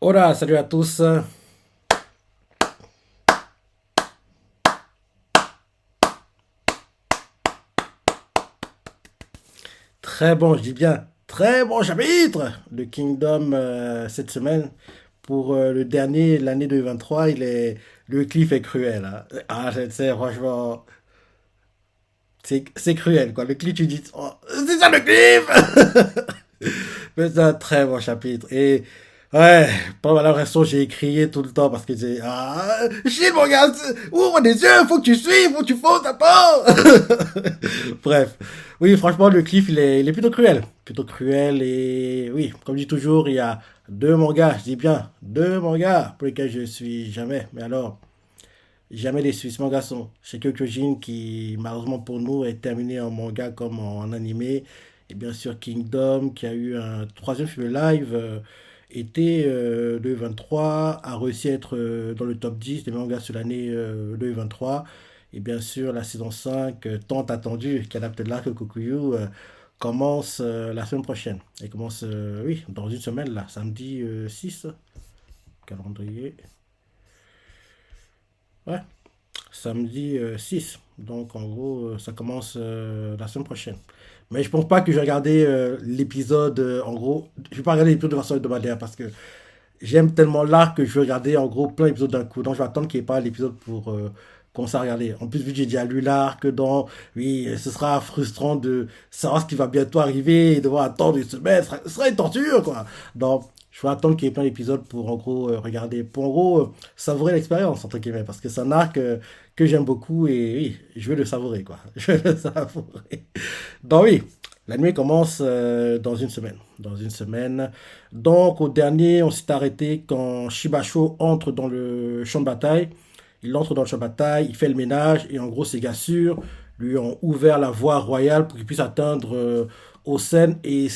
Hola, salut à tous. Très bon, je dis bien, très bon chapitre de Kingdom cette semaine. Pour le dernier, l'année 2023, le cliff est cruel, hein. Ah, je sais, franchement, c'est cruel, quoi. Le cliff, tu dis, oh, c'est ça le cliff! Mais c'est un très bon chapitre. Et ouais, pendant la version, j'ai crié tout le temps parce que j'ai. Ah, chill, mon gars! Ouvre les yeux! Faut que tu suives! Faut que tu fonces d'abord! Bref. Oui, franchement, le cliff, il est plutôt cruel. Plutôt cruel. Et oui, comme je dis toujours, il y a deux mangas, je dis bien, deux mangas pour lesquels je suis jamais. Mais alors, jamais déçu. Ce manga sont chez Kyojin qui, malheureusement pour nous, est terminé en manga comme en animé. Et bien sûr, Kingdom qui a eu un troisième film live été 2023, a réussi à être dans le top 10 des mangas sur l'année 2023. Et bien sûr, la saison 5 tant attendue, qui adapte l'arc Kokuyu, commence la semaine prochaine. Elle commence, oui, dans une semaine, là, samedi 6, calendrier. Ouais, samedi 6. Donc en gros, ça commence la semaine prochaine. Mais je pense pas que je vais regarder l'épisode, en gros, je vais pas regarder l'épisode de façon hebdomadaire parce que j'aime tellement l'art que je veux regarder en gros plein d'épisodes d'un coup. Donc je vais attendre qu'il n'y ait pas l'épisode pour commencer à regarder. En plus, vu que j'ai déjà lu l'arc, donc oui, ce sera frustrant de savoir ce qui va bientôt arriver et devoir attendre une semaine. Ce sera une torture, quoi. Donc je vais attendre qu'il y ait plein d'épisodes pour en gros regarder, pour en gros savourer l'expérience, entre guillemets. Parce que c'est un arc que j'aime beaucoup et oui, je vais le savourer, quoi. Je vais le savourer. Donc oui, la nuit commence dans une semaine. Dans une semaine. Donc au dernier, on s'est arrêté quand Shibasho entre dans le champ de bataille. Il entre dans le champ de bataille, il fait le ménage et en gros ses gars sûrs lui ont ouvert la voie royale pour qu'il puisse atteindre Osen et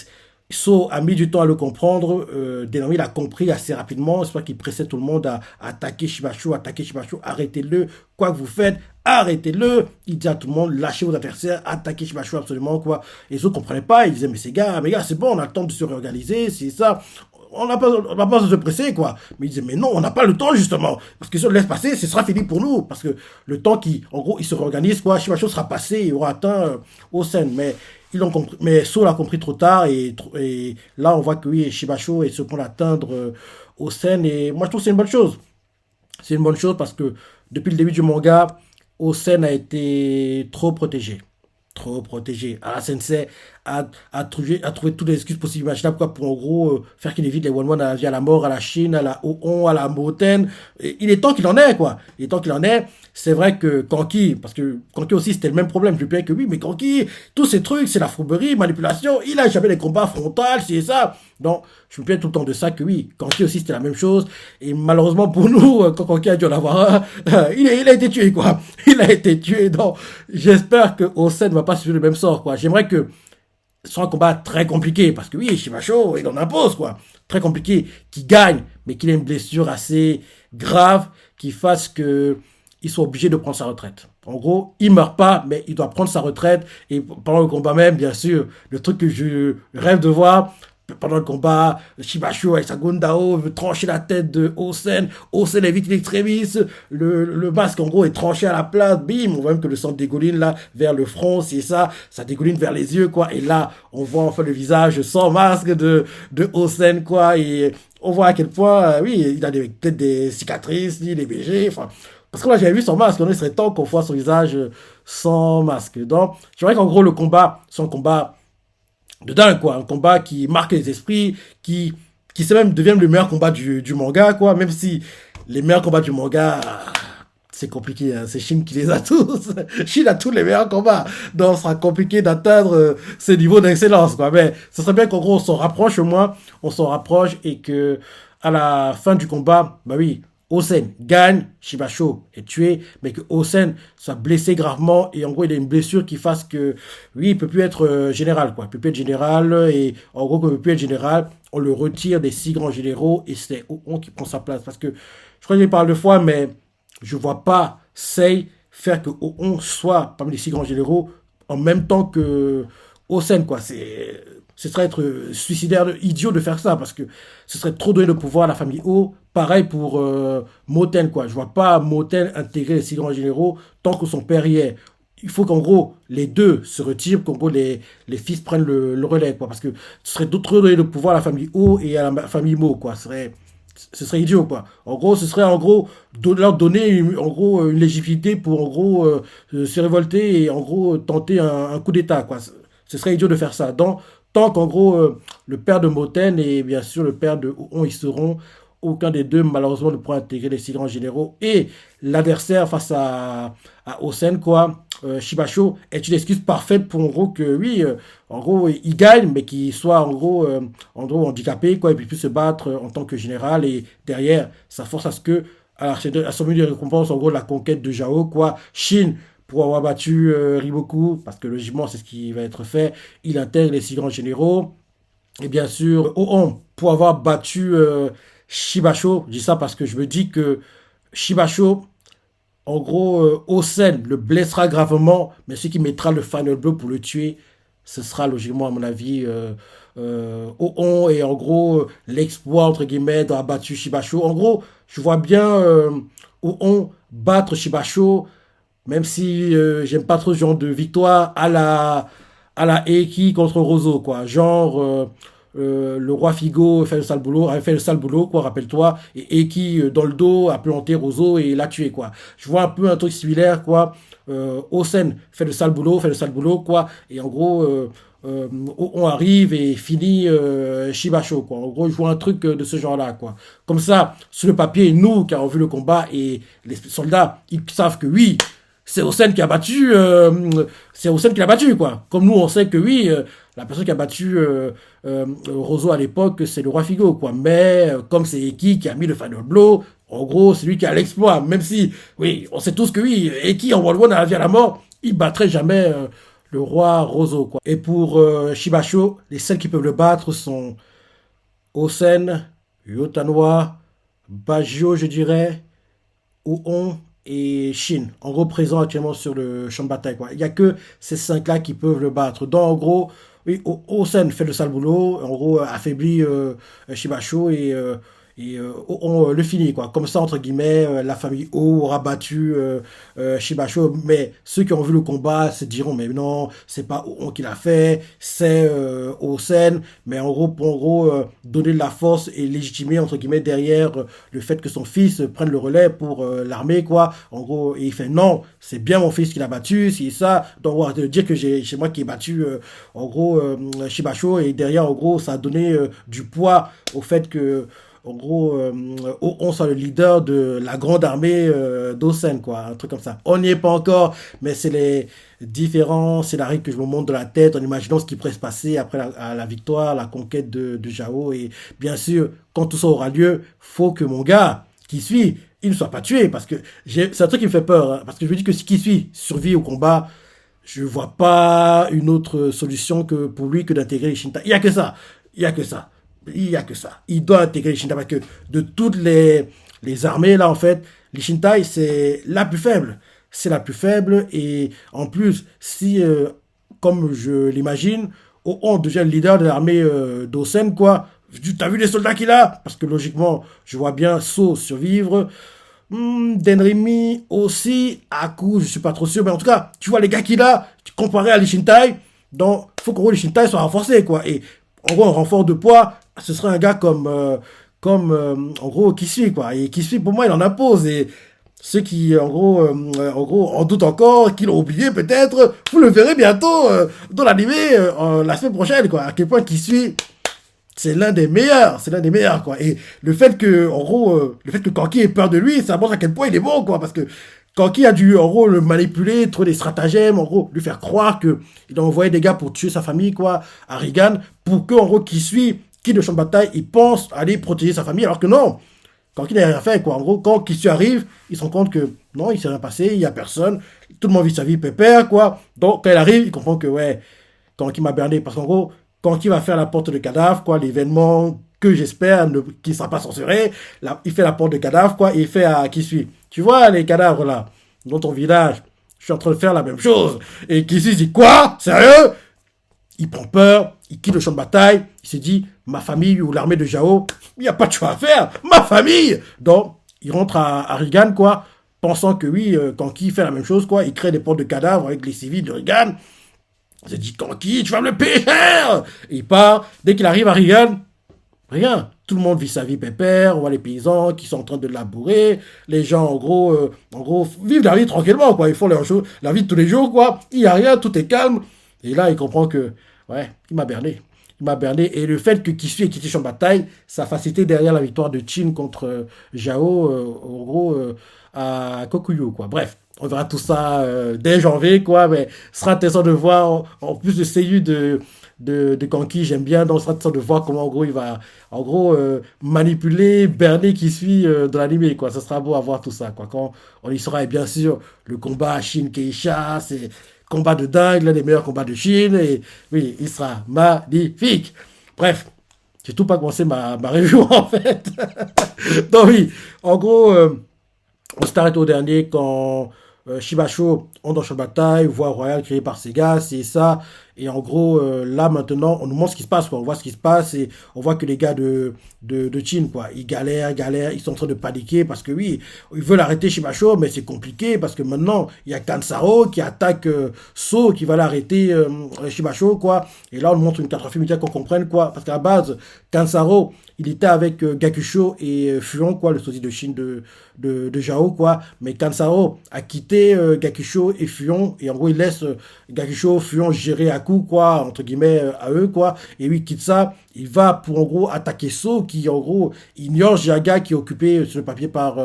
So a mis du temps à le comprendre. Désormais, il a compris assez rapidement. C'est pas qu'il pressait tout le monde à attaquer Shibacho, arrêtez-le. Quoi que vous faites, arrêtez-le. Il dit à tout le monde, lâchez vos adversaires, attaquez Shibacho absolument, quoi. Et les autres ne comprenaient pas. Ils disaient, mais ces gars, c'est bon, on a le temps de se réorganiser, c'est ça. On n'a pas à se presser, quoi. Mais ils disaient, mais non, on n'a pas le temps, justement. Parce que si on le laisse passer, ce sera fini pour nous. Parce que le temps qui, en gros, il se réorganise, quoi. Shibacho sera passé et aura atteint Osen. Mais ils l'ont compris, mais So l'a compris trop tard et là on voit que oui, Shibasho est se prend d'atteindre Osen et moi je trouve que c'est une bonne chose. C'est une bonne chose parce que depuis le début du manga, Osen a été trop protégé. Trop protégé. Ah, Sensei a trouvé toutes les excuses possibles et imaginables quoi, pour en gros faire qu'il évite les One-One à la vie à la mort, à la Chine, à la Oon, à la Moten. Il est temps qu'il en ait, quoi. Il est temps qu'il en ait. C'est vrai que Kanki, parce que Kanki aussi c'était le même problème. Je lui plais que oui, mais Kanki, tous ces trucs, c'est la fourberie, manipulation. Il a jamais les combats frontaux, c'est ça. Donc, je me plains tout le temps de ça que oui, Kanki aussi c'était la même chose. Et malheureusement pour nous, quand Kanki a dû en avoir un, il a été tué, quoi. Il a été tué. Donc, j'espère que Osen ne va pas subir le même sort, quoi. J'aimerais que ce soit un combat très compliqué, parce que oui, Shimacho, il en impose, quoi. Très compliqué, qui gagne, mais qu'il ait une blessure assez grave, qui fasse que il soit obligé de prendre sa retraite. En gros, il meurt pas, mais il doit prendre sa retraite. Et pendant le combat même, bien sûr, le truc que je rêve de voir, pendant le combat, Shibashu avec sa Gundao veut trancher la tête de Osen. Osen évite l'extrémiste. Le masque, en gros, est tranché à la place. Bim, on voit même que le sang dégouline là vers le front, c'est ça. Ça dégouline vers les yeux, quoi. Et là, on voit enfin le visage sans masque de Osen, quoi. Et on voit à quel point, oui, il a peut-être des cicatrices, il est BG, enfin. Parce que là, j'avais vu son masque, il serait temps qu'on voit son visage sans masque. Donc, je dirais qu'en gros, le combat, son combat de dingue, quoi. Un combat qui marque les esprits, qui sait même devient le meilleur combat du manga, quoi. Même si les meilleurs combats du manga, c'est compliqué, hein. C'est Shin qui les a tous. Shin a tous les meilleurs combats. Donc, ce sera compliqué d'atteindre ces niveaux d'excellence, quoi. Mais ce serait bien qu'en gros, on s'en rapproche au moins. On s'en rapproche et que, à la fin du combat, bah oui, Osen gagne, Shibasho est tué, mais que Osen soit blessé gravement et en gros il a une blessure qui fasse que oui il peut plus être général quoi, il peut plus être général et en gros comme il peut plus être général, on le retire des six grands généraux et c'est Oon qui prend sa place parce que je crois que je parle deux fois mais je vois pas Sei faire que Oon soit parmi les six grands généraux en même temps que Osen, quoi. Ce serait être suicidaire, idiot de faire ça, parce que ce serait trop donner de pouvoir à la famille O. Pareil pour Moten, quoi. Je vois pas Moten intégrer les six grands généraux tant que son père y est. Il faut qu'en gros, les deux se retirent, qu'en gros, les fils prennent le relais, quoi. Parce que ce serait trop donner de pouvoir à la famille O et à la famille Mo, quoi. Ce serait idiot, quoi. En gros, ce serait, en gros, leur donner, en gros, une légitimité pour, en gros, se révolter et, en gros, tenter un coup d'État, quoi. Ce serait idiot de faire ça. Tant qu'en gros, le père de Moten et bien sûr le père de On y seront, aucun des deux, malheureusement, ne pourra intégrer les six grands généraux. Et l'adversaire face à Osen, quoi, Shibasho, est une excuse parfaite pour, en gros, que oui, en gros, il gagne, mais qu'il soit, en gros, handicapé, quoi, et puis puisse se battre en tant que général. Et derrière, ça force à ce que, à son milieu de récompense, en gros, la conquête de Jao, quoi, Shin, pour avoir battu Riboku, parce que logiquement, c'est ce qui va être fait, il intègre les six grands généraux. Et bien sûr, Oon, pour avoir battu Shibasho, je dis ça parce que je me dis que Shibasho, en gros, Osen le blessera gravement, mais ce qui mettra le final blow pour le tuer, ce sera logiquement, à mon avis, Oon et en gros, l'exploit, entre guillemets, d'avoir battu Shibasho. En gros, je vois bien Oon battre Shibasho, même si j'aime pas trop ce genre de victoire à la Eki contre Rozo, quoi. Genre, le roi Figo fait le sale boulot, avait fait le sale boulot, quoi, rappelle-toi, et Eki dans le dos a planté Rozo et l'a tué, quoi. Je vois un peu un truc similaire, quoi. Osen fait le sale boulot, quoi, et en gros, on arrive et finit Shibasho, quoi. En gros, je vois un truc de ce genre-là, quoi. Comme ça, sur le papier, nous qui avons vu le combat et les soldats, ils savent que oui, c'est Hossein qui a battu, c'est Hossein qui l'a battu, quoi. Comme nous, on sait que oui, la personne qui a battu Rozo à l'époque, c'est le roi Figo, quoi. Mais comme c'est Eki qui a mis le final blow, en gros, c'est lui qui a l'exploit. Même si, oui, on sait tous que oui, Eki en World One à la vie à la mort, il battrait jamais le roi Rozo, quoi. Et pour Shibasho, les seuls qui peuvent le battre sont Hossein, Yotanwa, Bajio, je dirais, Oon et Shin, en gros présents actuellement sur le champ de bataille, quoi. Il n'y a que ces cinq-là qui peuvent le battre. Donc en gros, oui, Osen fait le sale boulot, en gros affaiblit Shibasho et on le finit, quoi. Comme ça, entre guillemets, la famille O aura battu Shibasho, mais ceux qui ont vu le combat se diront, mais non, c'est pas On qui l'a fait, c'est Osen, mais en gros, pour en gros, donner de la force et légitimer, entre guillemets, derrière le fait que son fils prenne le relais pour l'armée, quoi. En gros, et il fait non, c'est bien mon fils qui l'a battu, c'est ça, donc on va te dire que c'est moi qui ai battu, en gros, Shibasho, et derrière, en gros, ça a donné du poids au fait que en gros, on soit le leader de la grande armée d'Osen, quoi, un truc comme ça. On n'y est pas encore, mais c'est les différents scénarios que je me montre de la tête en imaginant ce qui pourrait se passer après la victoire, la conquête de Jao. Et bien sûr, quand tout ça aura lieu, faut que mon gars qui suit, il ne soit pas tué, parce que c'est un truc qui me fait peur, hein, parce que je me dis que si qui suit survit au combat, je vois pas une autre solution que pour lui que d'intégrer les Shinta. Il y a que ça. Il y a que ça. Il n'y a que ça. Il doit intégrer les Shintai parce que de toutes les armées, là, en fait, les Shintai, c'est la plus faible. C'est la plus faible. Et en plus, si, comme je l'imagine, on devient le leader de l'armée d'Osen, quoi. T'as vu les soldats qu'il a? Parce que logiquement, je vois bien So survivre. Denrimi aussi, Aku, je suis pas trop sûr, mais en tout cas, tu vois les gars qu'il a, comparé à les Shintai, donc faut que les Shintai soient renforcés, quoi. Et en gros, un renfort de poids, ce serait un gars en gros, qui suit, quoi. Et qui suit, pour moi, il en impose. Et ceux qui, en gros, en doutent encore, qui l'ont oublié peut-être, vous le verrez bientôt dans l'animé la semaine prochaine, quoi. À quel point qui suit, c'est l'un des meilleurs, quoi. Et le fait que, en gros, le fait que Kanki ait peur de lui, ça montre à quel point il est bon, quoi. Parce que Kanki a dû, en gros, le manipuler, trouver des stratagèmes, en gros, lui faire croire que il a envoyé des gars pour tuer sa famille, quoi, à Rigan, pour que, en gros, qui suit, qui de champ de bataille, il pense aller protéger sa famille, alors que non. Kanki n'a rien fait, quoi. En gros, quand Kisui arrive, il se rend compte que non, il s'est rien passé, il y a personne, tout le monde vit sa vie pépère, quoi. Donc, quand il arrive, il comprend que, ouais, Kanki m'a berné, parce qu'en gros, quand il va faire la porte de cadavre, quoi, l'événement que j'espère qui ne sera pas censuré, là, il fait la porte de cadavre, quoi, et il fait à qui suit. Tu vois, les cadavres, là, dans ton village, je suis en train de faire la même chose. Et qui suit dit, quoi? Sérieux? il prend peur, il quitte le champ de bataille, il se dit, ma famille ou l'armée de Jao, il n'y a pas de choix à faire, ma famille. Donc, il rentre à Regan, quoi, pensant que oui, Kanki fait la même chose, quoi, il crée des portes de cadavres avec les civils de Regan. Il se dit, Kanki, tu vas me le payer cher. Et il part, dès qu'il arrive à Regan, rien. Tout le monde vit sa vie pépère, on voit les paysans qui sont en train de labourer, les gens en gros vivent la vie tranquillement, quoi. Ils font la vie de tous les jours, quoi. Il n'y a rien, tout est calme. Et là, il comprend que, ouais, il m'a berné. Il m'a berné. Et le fait que Kisui ait quitté champ de bataille, ça a facilité derrière la victoire de Chin contre Jao, en gros, à Kokuyo, quoi. Bref, on verra tout ça dès janvier, quoi. Mais ce sera intéressant de voir, en plus de CU de Kanki, j'aime bien, donc ce sera intéressant de voir comment, en gros, il va, en gros, manipuler, berner Kisui dans l'animé, quoi. Ça sera beau à voir tout ça, quoi. Quand on y sera, et bien sûr, le combat Shin-Keisha, c'est combat de dingue, l'un des meilleurs combats de Chine, et oui, il sera magnifique. Bref, j'ai tout pas commencé ma review, en fait. Donc oui, en gros, on s'arrête au dernier quand Shibasho entre dans champ de bataille, voie royale créée par Sega, c'est ça. Et en gros, là maintenant, on nous montre ce qui se passe, quoi. On voit ce qui se passe et on voit que les gars de Chin, quoi, ils galèrent, ils sont en train de paniquer parce que oui, ils veulent arrêter Shibasho, mais c'est compliqué parce que maintenant, il y a Kansaro qui attaque So, qui va l'arrêter Shibasho, quoi. Et là, on nous montre une catastrophe militaire qu'on comprenne, quoi. Parce qu'à la base, Kansaro, il était avec Gakusho et Fuon, quoi, le sosie de Shin de Jao, quoi. Mais Kansaro a quitté Gakusho et Fuon, et en gros, il laisse Gakusho, Fuon gérer à coup, quoi, entre guillemets, à eux, quoi. Et lui, il quitte ça, il va pour, en gros, attaquer So, qui, en gros, ignore Jaga, qui est occupé sur le papier par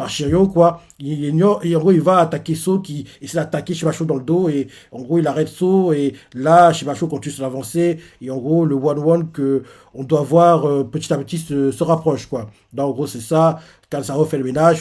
Shiryo, quoi. Il ignore, et en gros, il va attaquer So, qui essaie d'attaquer Shibasho dans le dos, et en gros, il arrête So, et là, Shibasho continue son avancée, et en gros, le 1-1 que on doit voir petit à petit se rapproche, quoi. Donc, en gros, c'est ça. Kansaro fait le ménage,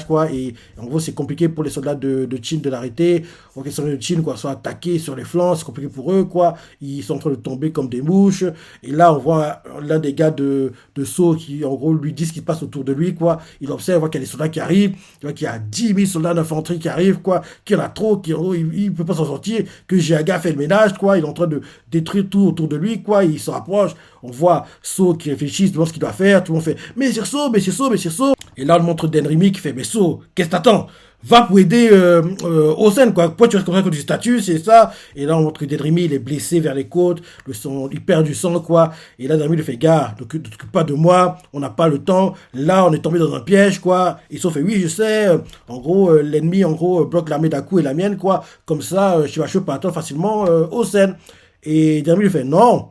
quoi. Et en gros, c'est compliqué pour les soldats de Chin de l'arrêter. Donc, les soldats de Chin, quoi, sont attaqués sur les flancs. C'est compliqué pour eux, quoi. Ils sont en train de tomber comme des mouches. Et là, on voit l'un des gars de So qui, en gros, lui dit ce qui se passe autour de lui, quoi. Il observe, il voit qu'il y a des soldats qui arrivent. Il voit qu'il y a 10 000 soldats d'infanterie qui arrivent, quoi. Qu'il y en a trop, qui, en gros, il peut pas s'en sortir. Que Jiaga fait le ménage, quoi. Il est en train de détruire tout autour de lui, quoi. Il se rapproche. On voit So qui réfléchit, demande ce qu'il doit faire. Tout le monde fait, mais c'est So, mais c'est So, mais c'est So. Et là, on montre Denrimi qui fait, mais So, qu'est-ce que t'attends? Va pour aider Osen, quoi. Pourquoi tu restes comme ça comme du statut, c'est ça. Et là, on montre que Denrimi, il est blessé vers les côtes, il perd du sang, quoi. Et là, Denrimi lui fait, gars, ne t'occupe pas de moi, on n'a pas le temps. Là, on est tombé dans un piège, quoi. Ils se sont fait, oui, je sais. En gros, l'ennemi, en gros, bloque l'armée d'Aku et la mienne, quoi. Comme ça, Shibasho peut attendre facilement Osen. Et Denrimi lui fait, non.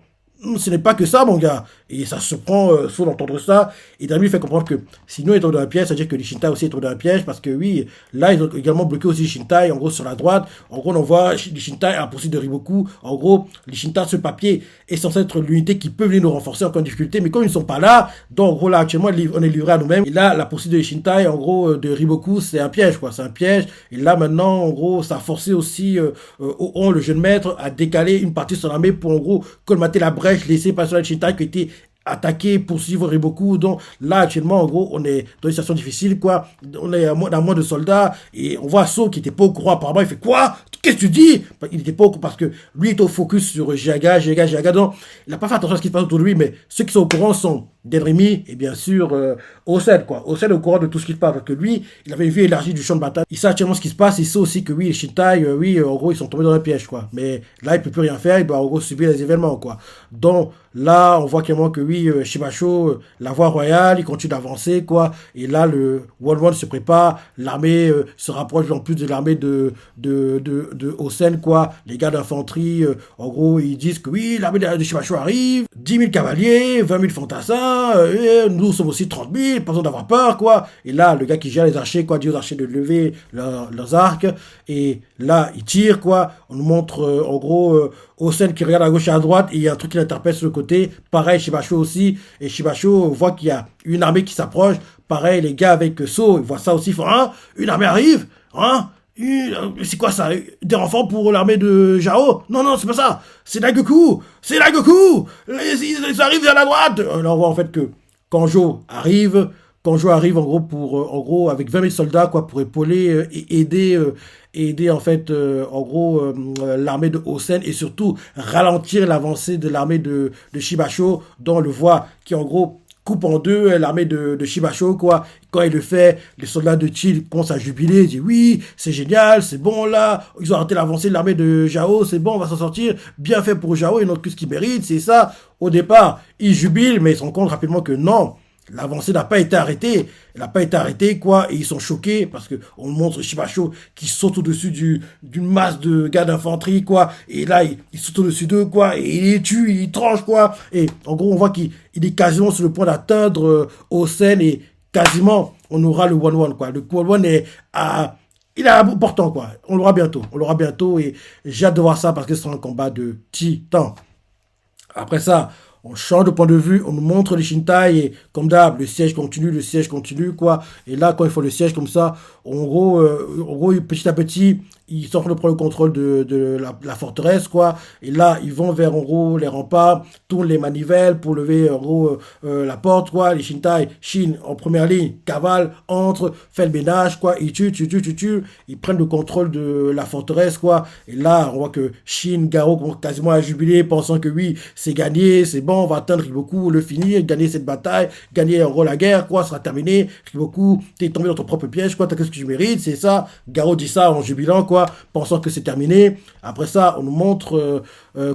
Ce n'est pas que ça, mon gars. Et ça se prend saut d'entendre ça. Et Dami fait comprendre que si nous étions dans un piège, ça veut dire que les Shintai aussi étaient dans un piège. Parce que oui, là, ils ont également bloqué aussi les Shintai, en gros, sur la droite. En gros, on voit les Shintai à la poursuite de Riboku. En gros, les Shintai, ce papier est censé être l'unité qui peut venir nous renforcer en cas de difficulté. Mais comme ils ne sont pas là, donc en gros, là, actuellement, on est livré à nous-mêmes. Et là, la poursuite de Shintai, en gros, de Riboku, c'est un piège, quoi. C'est un piège. Et là, maintenant, en gros, ça a forcé aussi Oon, le jeune maître, à décaler une partie de son armée pour, en gros, colmater la brèche laissée par les Shintai qui était attaquer, poursuivre Riboku. Donc là, actuellement, en gros, on est dans une situation difficile, quoi. On est à moins de soldats et on voit So qui était pas au courant. Apparemment, il fait quoi? Qu'est-ce que tu dis? Il était pas au courant parce que lui est au focus sur Jiaga. Donc, il n'a pas fait attention à ce qui se passe autour de lui, mais ceux qui sont au courant sont Denrimi et bien sûr Osen, quoi. Osen est au courant de tout ce qui se passe parce que lui, il avait une vue élargie du champ de bataille. Il sait actuellement ce qui se passe. Il sait aussi que oui, les Shintai, en gros, ils sont tombés dans un piège, quoi. Mais là, il peut plus rien faire. Il doit en gros subir les événements, quoi. Donc là, on voit clairement que oui, Shibasho, la voie royale, il continue d'avancer, quoi. Et là, le World War se prépare. L'armée se rapproche en plus de l'armée de Osen, quoi. Les gars d'infanterie, en gros, ils disent que oui, l'armée de Shibasho arrive. 10 000 cavaliers, 20 000 fantassins, nous sommes aussi 30 000, pas besoin d'avoir peur, quoi. Et là, le gars qui gère les archers, quoi, dit aux archers de lever leurs arcs. Et là, ils tirent, quoi. On nous montre, en gros, Osen qui regarde à gauche et à droite, et il y a un truc qui l'interpelle sur le côté. Pareil, Shibasho aussi. Et Shibasho voit qu'il y a une armée qui s'approche. Pareil, les gars avec So, ils voient ça aussi. Ils font, hein, une armée arrive, hein. C'est quoi ça? Des renforts pour l'armée de Jao? Non, non, c'est pas ça. C'est Daigoku. C'est Daigoku. Ils arrivent vers la droite. Là, on voit en fait que Kanjo arrive Kanjo arrive en gros pour en gros avec 20 000 soldats quoi pour épauler et aider en fait en gros l'armée de Hosen et surtout ralentir l'avancée de l'armée de Shibasho dont on le voit qui en gros coupe en deux l'armée de Shibasho quoi. Quand il le fait, les soldats de Chill commencent à jubiler, ils disent oui, c'est génial, c'est bon là, ils ont arrêté l'avancée de l'armée de Jao, c'est bon, on va s'en sortir, bien fait pour Jao, ils n'ont que ce qu'ils méritent, c'est ça. Au départ, ils jubilent, mais ils se rendent compte rapidement que non, l'avancée n'a pas été arrêtée. Elle n'a pas été arrêtée, quoi, et ils sont choqués parce que on montre Shibasho qui saute au-dessus d'une masse de gars d'infanterie, quoi, et là, il saute au-dessus d'eux, quoi, et il les tue, il tranche, quoi, et en gros, on voit qu'il est quasiment sur le point d'atteindre Osen et quasiment, on aura le 1-1, quoi. Le 1-1 est à... Il est important, quoi. On l'aura bientôt, et j'ai hâte de voir ça parce que c'est un combat de titan. Après ça, on change de point de vue, on nous montre les Shintai et comme d'hab, le siège continue, quoi. Et là, quand ils font le siège comme ça, en gros petit à petit, ils sont en train de prendre le contrôle de la forteresse, quoi. Et là, ils vont vers, en gros, les remparts, tournent les manivelles pour lever, en gros, la porte, quoi. Les Shintai, Shin en première ligne, cavale, entre, fait le ménage, quoi. Ils tuent. Ils prennent le contrôle de la forteresse, quoi. Et là, on voit que Shin, Garo commencent quasiment à jubiler, pensant que oui, c'est gagné, c'est bon, on va atteindre Riboku, le finir, gagner cette bataille, gagner en gros la guerre, quoi, sera terminé. Riboku, t'es tombé dans ton propre piège, quoi, t'as que ce que tu mérites, c'est ça. Garo dit ça en jubilant, quoi, pensant que c'est terminé. Après ça, on nous montre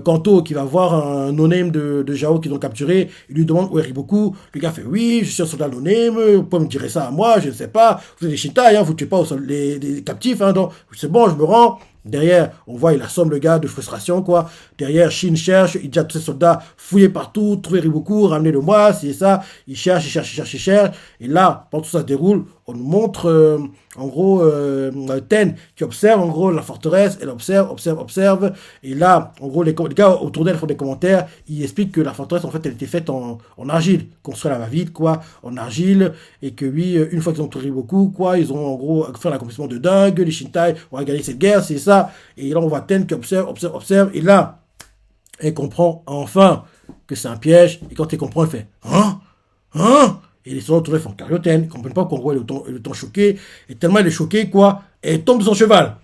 Kanto qui va voir un no-name de Jao qu'ils ont capturé. Il lui demande où est Riboku. Le gars fait oui, je suis un soldat no-name, vous pouvez me dire ça à moi, je ne sais pas. Vous êtes des Shintai, hein, vous ne tuez pas les captifs, hein, donc c'est bon, je me rends. Derrière, on voit, il assomme le gars de frustration, quoi. Derrière, Shin cherche, il dit à tous ses soldats, fouillez partout, trouvez Riboku, ramenez-le moi, c'est ça. Il cherche. Et là, pendant tout ça se déroule, on nous montre, en gros, Ten qui observe, en gros, la forteresse, elle observe. Et là, en gros, les gars autour d'elle font des commentaires, ils expliquent que la forteresse, en fait, elle était faite en argile, construite à la va-vite, quoi, en argile, et que oui, une fois qu'ils ont trouvé Riboku, quoi, ils ont, en gros, fait un accomplissement de dingue, les Shintai vont gagner cette guerre, c'est ça. Et là, on voit Ten qui observe. Et là, elle comprend enfin que c'est un piège. Et quand elle comprend, elle fait hein? Et les soldats autour d'elle font Carioten. Ils ne comprennent pas qu'en gros, elle est autant choquée. Et tellement elle est choquée, quoi, elle tombe de son cheval.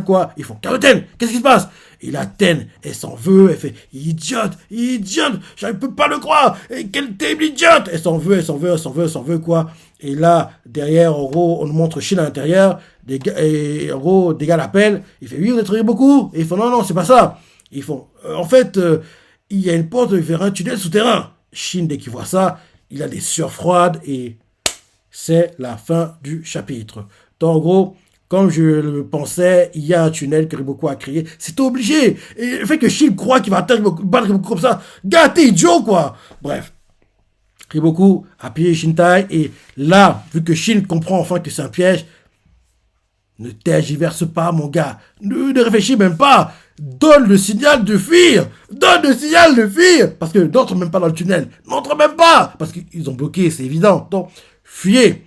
Quoi. Ils font Carioten, qu'est-ce qui se passe? Et la Ten, elle s'en veut. Elle fait idiote. Je ne peux pas le croire. Et quelle terrible idiote. Elle s'en veut, quoi. Et là, derrière, en gros, on nous montre Shin à l'intérieur. Et en gros, des gars l'appellent. Il fait oui, vous êtes travaillé beaucoup. Et ils font non, c'est pas ça. Ils font en fait, il y a une porte vers un tunnel souterrain. Shin, dès qu'il voit ça, il a des sueurs froides et c'est la fin du chapitre. Donc, en gros, comme je le pensais, il y a un tunnel que Riboku a créé. C'est obligé. Et le fait que Shin croit qu'il va battre Riboku comme ça, gars, t'es idiot, quoi. Bref. Riboku a pillé Shintai et là, vu que Shin comprend enfin que c'est un piège, ne tergiverse pas, mon gars. Ne réfléchis même pas. Donne le signal de fuir. Parce que n'entre même pas dans le tunnel. N'entre même pas. Parce qu'ils ont bloqué, c'est évident. Donc, fuyez,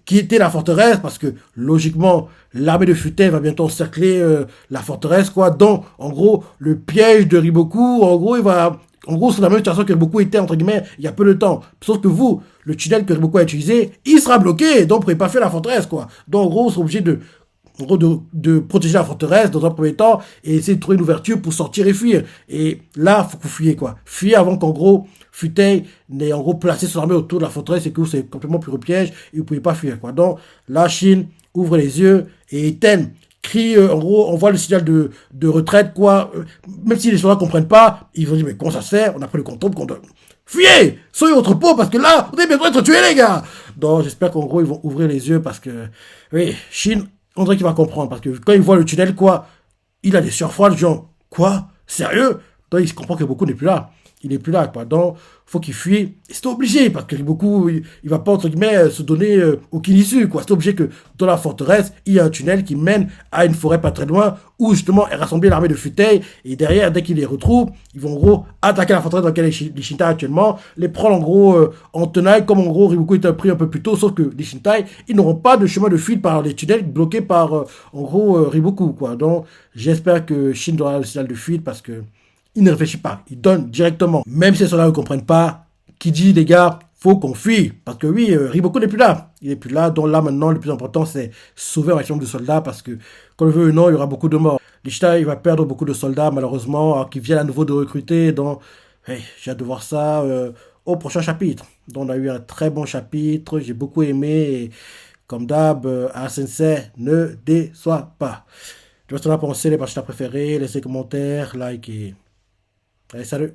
quittez la forteresse. Parce que, logiquement, l'armée de Futei va bientôt encercler la forteresse, quoi. Donc, en gros, le piège de Riboku, en gros, c'est la même situation que Riboku était, entre guillemets, il y a peu de temps. Sauf que vous, le tunnel que Riboku a utilisé, il sera bloqué. Donc, vous ne pouvez pas faire la forteresse, quoi. Donc, en gros, vous serez obligé de protéger la forteresse dans un premier temps et essayer de trouver une ouverture pour sortir et fuir. Et là, il faut que vous fuyez, quoi. Fuyez avant qu'en gros, Futei n'ait en gros placé son armée autour de la forteresse et que vous soyez complètement pris au piège et vous ne pouvez pas fuir, quoi. Donc, la Chine ouvre les yeux et Ten crie, en gros, on voit le signal de retraite, quoi. Même si les soldats ne comprennent pas, ils vont dire, mais comment ça se fait? On a pris le contrôle, fuyez! Soyez votre peau, parce que là, vous allez bientôt être tués, les gars! Donc, j'espère qu'en gros, ils vont ouvrir les yeux, parce que, oui, Chine, on dirait qu'il va comprendre, parce que quand il voit le tunnel, quoi, il a des sueurs froides, genre, quoi? Sérieux? Donc, il comprend que beaucoup n'est plus là. Il n'est plus là, quoi. Donc, faut qu'il fuit. Et c'est obligé, parce que beaucoup, il va pas, entre guillemets, se donner aucune issue, quoi. C'est obligé que dans la forteresse, il y a un tunnel qui mène à une forêt pas très loin, où justement est rassemblée l'armée de Futei. Et derrière, dès qu'ils les retrouvent, ils vont en gros attaquer la forteresse dans laquelle les Shintai actuellement, les prendre en gros en tenaille, comme en gros Riboku était pris un peu plus tôt, sauf que les Shintai, ils n'auront pas de chemin de fuite par les tunnels bloqués par, en gros, Riboku, quoi. Donc, j'espère que Shin aura le signal de fuite, parce que il ne réfléchit pas, il donne directement. Même si les soldats ne comprennent pas, qui dit, les gars, faut qu'on fuit. Parce que oui, Riboku n'est plus là. Il n'est plus là. Donc là, maintenant, le plus important, c'est sauver un maximum de soldats. Parce que, qu'on le veut ou non, il y aura beaucoup de morts. L'Ishta, il va perdre beaucoup de soldats, malheureusement, qui viennent à nouveau de recruter. Donc, hey, j'ai hâte de voir ça au prochain chapitre. Donc, on a eu un très bon chapitre. J'ai beaucoup aimé. Et, comme d'hab, Sensei ne déçoit pas. Je vous en penser les pages préférées, laissez commentaires, like et... Allez, salut!